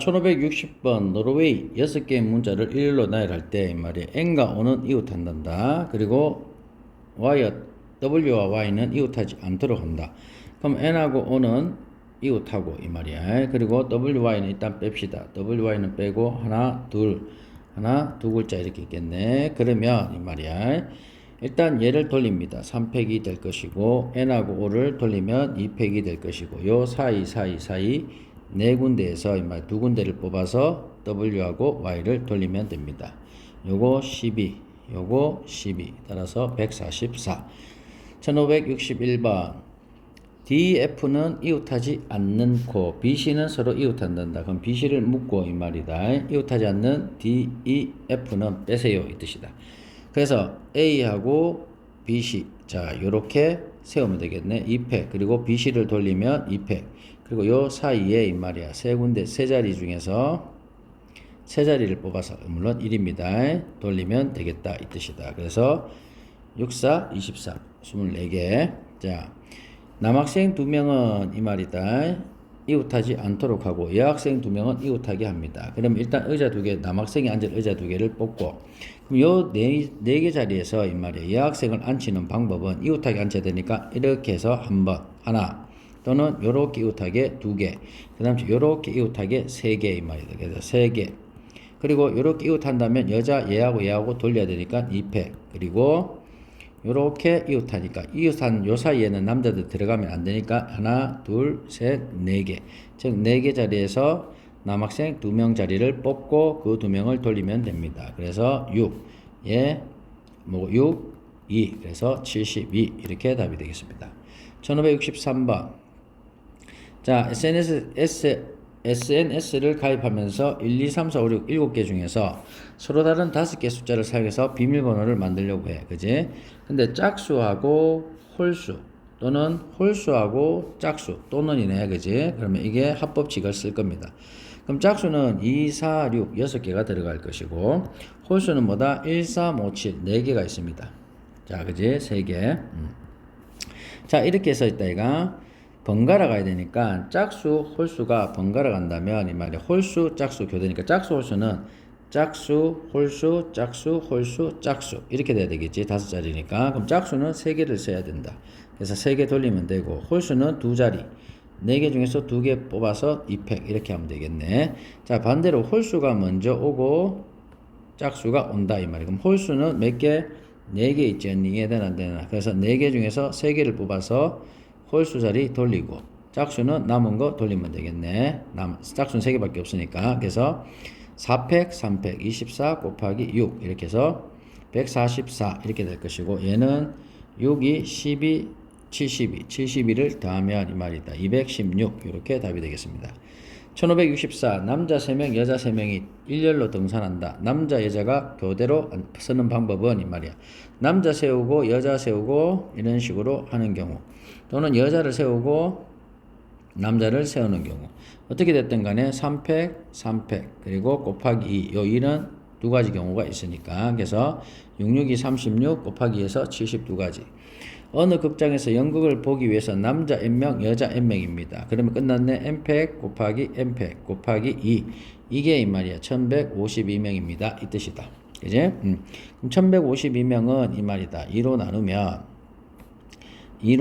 1560번 노르웨이 6개의 문자를 일일로 나열할 때 말이야 N과 O는 이웃한단다. 그리고 W와 Y는 이웃하지 않도록 한다. 그럼 N하고 O는 이웃하고 이 말이야. 그리고 WY는 일단 뺍시다. WY는 빼고 하나 두 글자 이렇게 있겠네. 그러면 이 말이야. 일단 얘를 돌립니다. 3팩이 될 것이고 N하고 O를 돌리면 2팩이 될 것이고 요 사이 네 군데에서 두 군데를 뽑아서 W하고 Y를 돌리면 됩니다. 요거 12, 요거 12, 따라서 144. 1561번 DF는 이웃하지 않는고 BC는 서로 이웃한단다. 그럼 BC를 묶고 이 말이다. 이웃하지 않는 DEF는 빼세요 이 뜻이다. 그래서 A하고 BC 자 요렇게 세우면 되겠네. 2팩 그리고 BC를 돌리면 2팩 그리고 요 사이에 이 말이야 세 군데 세 자리 중에서 세 자리를 뽑아서 물론 1입니다. 돌리면 되겠다 이 뜻이다. 그래서 64, 24, 24개. 자 남학생 2명은 이 말이다. 이웃하지 않도록 하고 여학생 2명은 이웃하게 합니다. 그럼 일단 의자 2개, 남학생이 앉을 의자 2개를 뽑고 그럼 요 네 개 자리에서 이 말이야 여학생을 앉히는 방법은 이웃하게 앉혀야 되니까 이렇게 해서 한번 하나 또는 요렇게 이웃하게 2개 그 다음 요렇게 이웃하게 3개 이 말이다. 그래서 3개 그리고 요렇게 이웃한다면 여자 얘하고 돌려야 되니까 2팩 그리고 요렇게 이웃하니까 이웃한 요 사이에는 남자들 들어가면 안 되니까 하나 둘셋 4개 즉 4개 자리에서 남학생 2명 자리를 뽑고 그 2명을 돌리면 됩니다. 그래서 6 예, 6 2 그래서 72 이렇게 답이 되겠습니다. 1563번 자 SNS를 가입하면서 1, 2, 3, 4, 5, 6, 7개 중에서 서로 다른 5개 숫자를 사용해서 비밀번호를 만들려고 해. 그지? 근데 짝수하고 홀수 또는 홀수하고 짝수 또는 이네. 그지? 그러면 이게 합법칙을 쓸 겁니다. 그럼 짝수는 2, 4, 6, 6개가 들어갈 것이고 홀수는 뭐다? 1, 3, 5, 7, 4개가 있습니다. 자, 그지? 3개. 자, 이렇게 써 있다, 이가. 번갈아 가야 되니까 짝수, 홀수가 번갈아 간다면 이 말이 홀수, 짝수 교대니까 짝수, 홀수는 짝수, 홀수, 짝수, 홀수, 짝수 이렇게 돼야 되겠지. 5자리니까. 그럼 짝수는 3개를 써야 된다. 그래서 3개 돌리면 되고 홀수는 2자리 4개 중에서 2개 뽑아서 2팩 이렇게 하면 되겠네. 자 반대로 홀수가 먼저 오고 짝수가 온다 이 말이야. 그럼 홀수는 몇 개? 4개 있지 않니? 이해되나 안 되나? 그래서 4개 중에서 3개를 뽑아서 홀수 자리 돌리고 짝수는 남은 거 돌리면 되겠네. 짝수는 3개밖에 없으니까. 그래서 4팩, 3팩, 24 곱하기 6 이렇게 해서 144 이렇게 될 것이고 얘는 6이 12, 72를 더하면 이 말이다. 216 이렇게 답이 되겠습니다. 1564 남자 3명 여자 3명이 일렬로 등산한다. 남자 여자가 교대로 쓰는 방법은 이 말이야. 남자 세우고 여자 세우고 이런 식으로 하는 경우 또는 여자를 세우고 남자를 세우는 경우 어떻게 됐든 간에 3팩 그리고 곱하기 2 요 2는 두 가지 경우가 있으니까 그래서 66이 36 곱하기 해서 72가지 어느 극장에서 연극을 보기 위해서 남자 n명 여자 n명입니다. 그러면 끝났네. n팩 곱하기 n팩 곱하기 2 이게 이 말이야 1152명입니다 이 뜻이다. 그지? 그럼 1152명은 이 말이다. 2로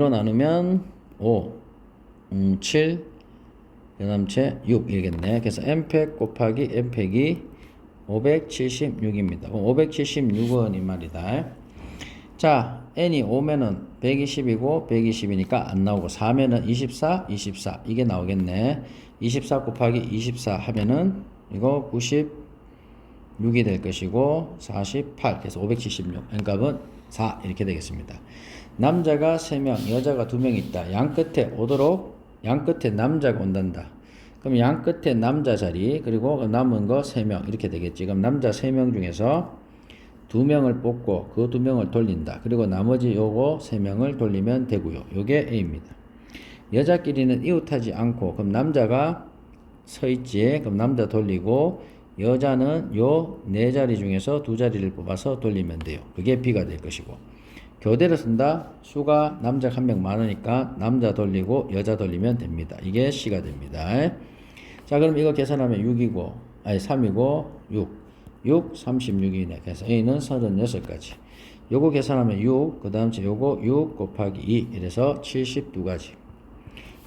나누면 5 7 그 다음 6 이겠네. 그래서 n팩 곱하기 n팩이 576입니다. 그럼 576은 이 말이다. 자 n이 5면은 120이고 120이니까 안 나오고 4면은 24 이게 나오겠네. 24 곱하기 24 하면은 이거 96이 될 것이고 48 그래서 576 n값은 4 이렇게 되겠습니다. 남자가 3명 여자가 2명 있다. 양 끝에 남자가 온단다. 그럼 양 끝에 남자 자리 그리고 남은 거 3명 이렇게 되겠지. 그럼 남자 3명 중에서 2명을 뽑고 그 2명을 돌린다. 그리고 나머지 요거 3명을 돌리면 되고요. 요게 A입니다. 여자끼리는 이웃하지 않고 그럼 남자가 서 있지. 그럼 남자 돌리고 여자는 요 4자리 중에서 2자리를 뽑아서 돌리면 돼요. 그게 B가 될 것이고 교대로 쓴다. 수가 남자가 1명 많으니까 남자 돌리고 여자 돌리면 됩니다. 이게 C가 됩니다. 자, 그럼 이거 계산하면 6이고, 아니 3이고 6, 36이네. 그래서 A는 36가지. 요거 계산하면 6, 그 다음 요거 6 곱하기 2, 이래서 72가지.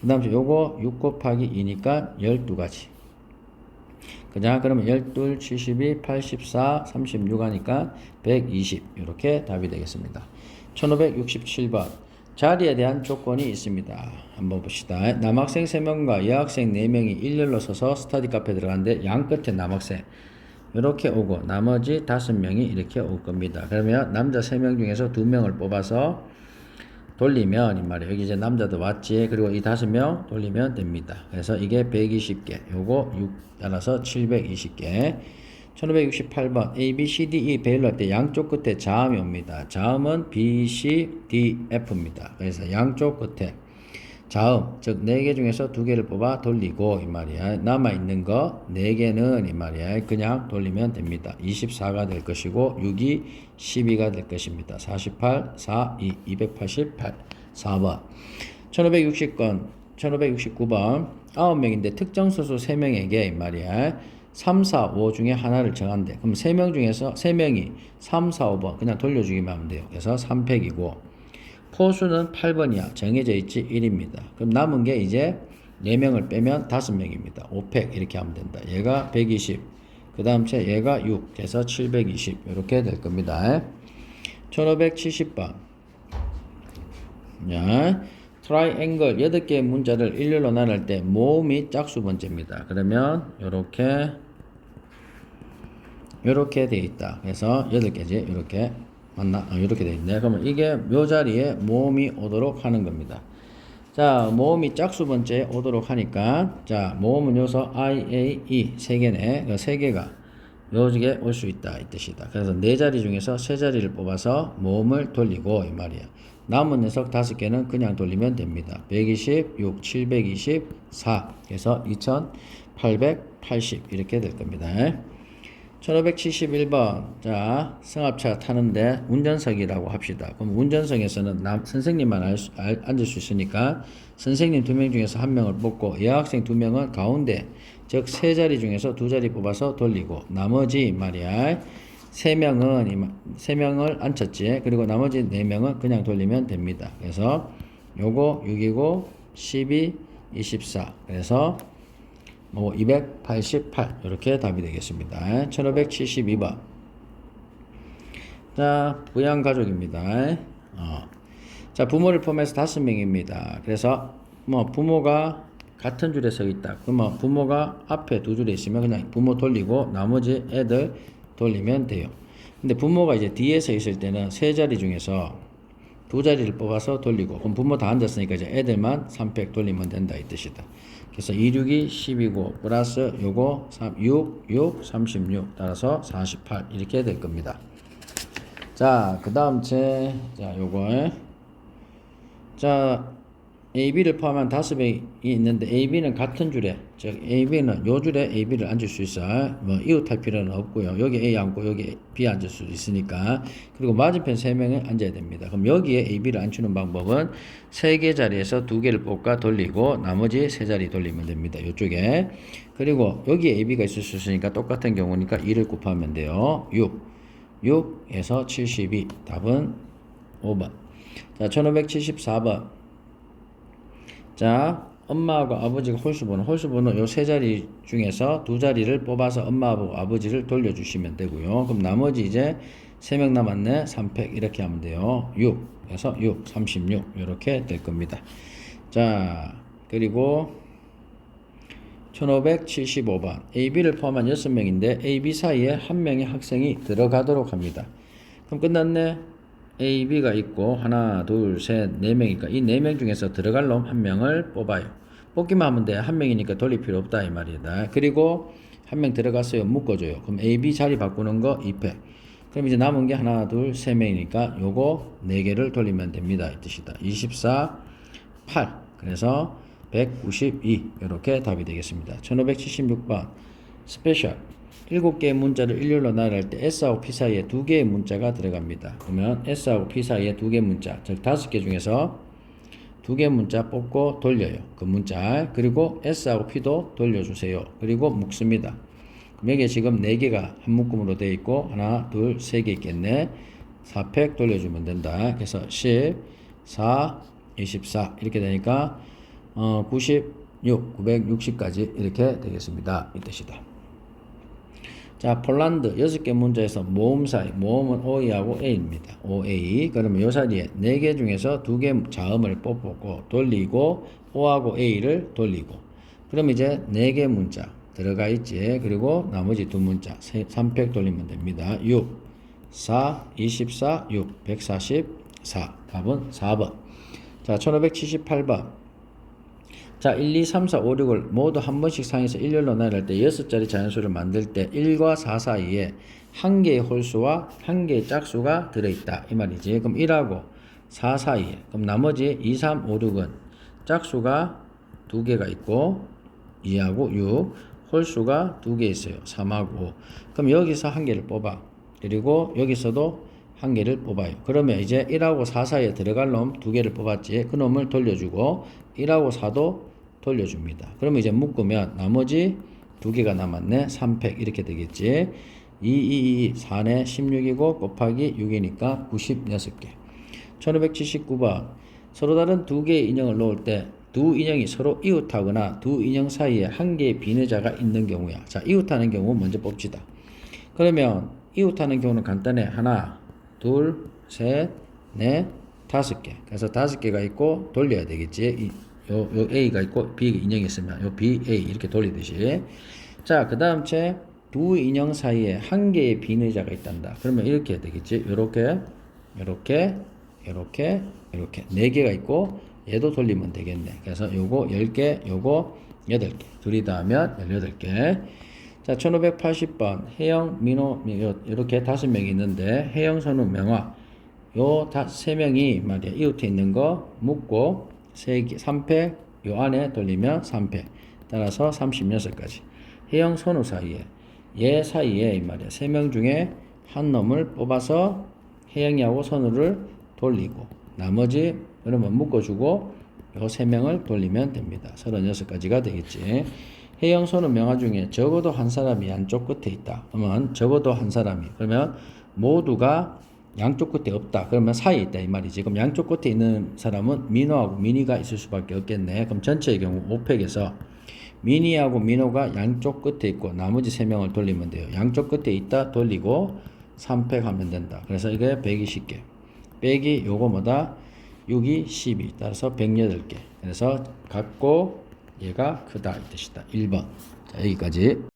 그 다음 요거 6 곱하기 2니까 12가지. 그냥 그러면 12, 72, 84, 36 하니까 120. 이렇게 답이 되겠습니다. 1567번. 자리에 대한 조건이 있습니다. 한번 봅시다. 남학생 3명과 여학생 4명이 일렬로 서서 스터디 카페에 들어갔는데 양 끝에 남학생 이렇게 오고 나머지 5명이 이렇게 올 겁니다. 그러면 남자 3명 중에서 2명을 뽑아서 돌리면 이 말이에요. 여기 이제 남자도 왔지. 그리고 이 5명 돌리면 됩니다. 그래서 이게 120개. 요거 6 따라서 720개. 1568번 A, B, C, D, E 배열할 때 양쪽 끝에 자음이 옵니다. 자음은 B, C, D, F입니다. 그래서 양쪽 끝에 자음, 즉 4개 중에서 2개를 뽑아 돌리고 이 말이야. 남아있는 거 4개는 이 말이야. 그냥 돌리면 됩니다. 24가 될 것이고 6이 12가 될 것입니다. 48, 4, 2, 288, 4번. 1569번 9명인데 특정 소수 3명에게 이 말이야. 3, 4, 5 중에 하나를 정한대. 그럼 3명 중에서 3명이 3, 4, 5번 그냥 돌려주기만 하면 돼요. 그래서 3팩이고 포수는 8번이야. 정해져 있지 1입니다. 그럼 남은 게 이제 4명을 빼면 5명입니다. 5팩 이렇게 하면 된다. 얘가 120. 그 다음 얘가 6. 그래서 720. 이렇게 될 겁니다. 1570번. 자, 트라이앵글 8개의 문자를 일렬로 나눌 때 모음이 짝수 번째입니다. 그러면 요렇게 돼 있다. 그래서 8개지. 이렇게 맞나? 이렇게 돼 있네. 그러면 이게 요 자리에 모음이 오도록 하는 겁니다. 자, 모음이 짝수 번째에 오도록 하니까 자, 모음은 요서 I, A, E 3개네. 그 3개가 요직에 올 수 있다 이 뜻이다. 그래서 4자리 중에서 3자리를 뽑아서 모음을 돌리고 이 말이야. 남은 녀석 5개는 그냥 돌리면 됩니다. 120, 6, 720, 4. 그래서 2880 이렇게 될 겁니다. 1571번. 자, 승합차 타는데 운전석이라고 합시다. 그럼 운전석에서는 선생님만 앉을 수 있으니까 선생님 2명 중에서 1명을 뽑고 여학생 2명은 가운데 즉 3자리 중에서 2자리 뽑아서 돌리고 나머지 말이야 3명을 앉혔지. 그리고 나머지 4명은 그냥 돌리면 됩니다. 그래서 요거 6이고 12, 24. 그래서 288 이렇게 답이 되겠습니다. 1572번. 자, 부양가족입니다. 자, 부모를 포함해서 5명입니다. 그래서 부모가 같은 줄에 서 있다. 그러면 부모가 앞에 2줄에 있으면 그냥 부모 돌리고 나머지 애들 돌리면 돼요. 근데 부모가 이제 뒤에 서 있을 때는 3자리 중에서 2자리를 뽑아서 돌리고 그럼 부모 다 앉았으니까 이제 애들만 3팩 돌리면 된다 이 뜻이다. 그래서 2, 6이 10이고 플러스 요거 6, 36 따라서 48 이렇게 될 겁니다. 자, 그 다음 자, 요거 자, A, B를 포함한 5명이 있는데 A, B는 같은 줄에 즉 A, B는 요 줄에 A, B를 앉을 수 있어. 이웃할 필요는 없고요. 여기 A 앉고 여기 B 앉을 수 있으니까. 그리고 맞은편 3명에 앉아야 됩니다. 그럼 여기에 A, B를 앉히는 방법은 3개 자리에서 2개를 뽑아 돌리고 나머지 3자리 돌리면 됩니다. 요쪽에. 그리고 여기에 A, B가 있을 수 있으니까 똑같은 경우니까 2를 곱하면 돼요. 6에서 72. 답은 5번. 자, 1574번. 자, 엄마하고 아버지가 홀수번호 요 3자리 중에서 2자리를 뽑아서 엄마하고 아버지를 돌려주시면 되고요. 그럼 나머지 이제 3명 남았네. 3팩 이렇게 하면 돼요. 6에서 6, 36 이렇게 될 겁니다. 자, 그리고 1575번 A, B를 포함한 6명인데 A, B 사이에 1명의 학생이 들어가도록 합니다. 그럼 끝났네. A, B가 있고 하나, 둘, 셋, 4명이니까 이 4명 중에서 들어갈 놈 1명을 뽑아요. 뽑기만 하면 돼. 1명이니까 돌릴 필요 없다 이 말이다. 그리고 1명 들어갔어요. 묶어줘요. 그럼 A, B 자리 바꾸는 거 2팩. 그럼 이제 남은 게 하나, 둘, 3명이니까 요거 4개를 돌리면 됩니다 이 뜻이다. 24, 8. 그래서 192 이렇게 답이 되겠습니다. 1576번 스페셜 7개의 문자를 일렬로 나열할 때 S하고 P 사이에 2개의 문자가 들어갑니다. 그러면 S하고 P 사이에 2개의 문자, 즉 5개 중에서 두 개 문자 뽑고 돌려요. 그 문자. 그리고 S하고 P도 돌려주세요. 그리고 묶습니다. 그럼 여기에 지금 4개가 한 묶음으로 되어 있고 하나, 둘, 3개 있겠네. 4팩 돌려주면 된다. 그래서 10, 4, 24 이렇게 되니까 96, 960까지 이렇게 되겠습니다. 이 뜻이다. 자, 폴란드 6개 문자에서 모음 사이, 모음은 OA하고 A입니다. OA. 그러면 요 사이에 4개 중에서 2개 자음을 뽑고 돌리고 O하고 A를 돌리고. 그럼 이제 4개 문자 들어가 있지. 그리고 나머지 2문자 3팩 돌리면 됩니다. 6, 4, 24, 6, 144. 답은 4번. 자, 1578번. 자, 1, 2, 3, 4, 5, 6을 모두 한 번씩 상에서 일렬로 나열할 때 6자리 자연수를 만들 때 1과 4 사이에 한 개의 홀수와 한 개의 짝수가 들어있다. 이 말이지. 그럼 1하고 4 사이에. 그럼 나머지 2, 3, 5, 6은 짝수가 2개가 있고 2하고 6, 홀수가 2개 있어요. 3하고 5. 그럼 여기서 한 개를 뽑아. 그리고 여기서도 한 개를 뽑아요. 그러면 이제 1하고 4 사이에 들어갈 놈 2개를 뽑았지. 그 놈을 돌려주고 1하고 4도 돌려줍니다. 그러면 이제 묶으면 나머지 2개가 남았네. 3팩 이렇게 되겠지. 2, 4네 16이고 곱하기 6이니까 96개. 1579번. 서로 다른 2개의 인형을 놓을 때 두 인형이 서로 이웃하거나 두 인형 사이에 한 개의 비례자가 있는 경우야. 자, 이웃하는 경우 먼저 뽑시다. 그러면 이웃하는 경우는 간단해. 하나, 둘, 셋, 넷, 5개. 그래서 5개가 있고 돌려야 되겠지. 요 A가 있고 B 인형이 있으면 요 B, A 이렇게 돌리듯이. 자, 그 다음 두 인형 사이에 한 개의 비례자가 있단다. 그러면 이렇게 해야 되겠지. 요렇게, 요렇게, 요렇게, 요렇게. 4개가 있고 얘도 돌리면 되겠네. 그래서 요거 10개, 요거 8개. 둘이 다 하면 18개. 자, 1580번. 혜영, 민호, 이렇게 5명이 있는데, 혜영, 선우, 명화. 요 3명이 말이야. 이웃에 있는 거 묶고, 3팩, 요 안에 돌리면 3팩. 따라서 36가지. 혜영, 선우 사이에, 얘 사이에, 이 말이야. 3명 중에 한 놈을 뽑아서 혜영이하고 선우를 돌리고, 나머지, 그러면 묶어주고, 요 3명을 돌리면 됩니다. 36가지가 되겠지. 혜영, 선우, 명화 중에 적어도 한 사람이 양쪽 끝에 있다. 그러면 적어도 한 사람이. 그러면 모두가 양쪽 끝에 없다. 그러면 사이에 있다. 이 말이지. 그럼 양쪽 끝에 있는 사람은 민호하고 민희가 있을 수밖에 없겠네. 그럼 전체의 경우 5팩에서 민희하고 민호가 양쪽 끝에 있고 나머지 3명을 돌리면 돼요. 양쪽 끝에 있다 돌리고 3팩 하면 된다. 그래서 이게 120개. 빼기 요거 뭐다? 6이 12. 따라서 108개. 그래서 같고 얘가 크다 이 뜻이다. 1번. 자, 여기까지.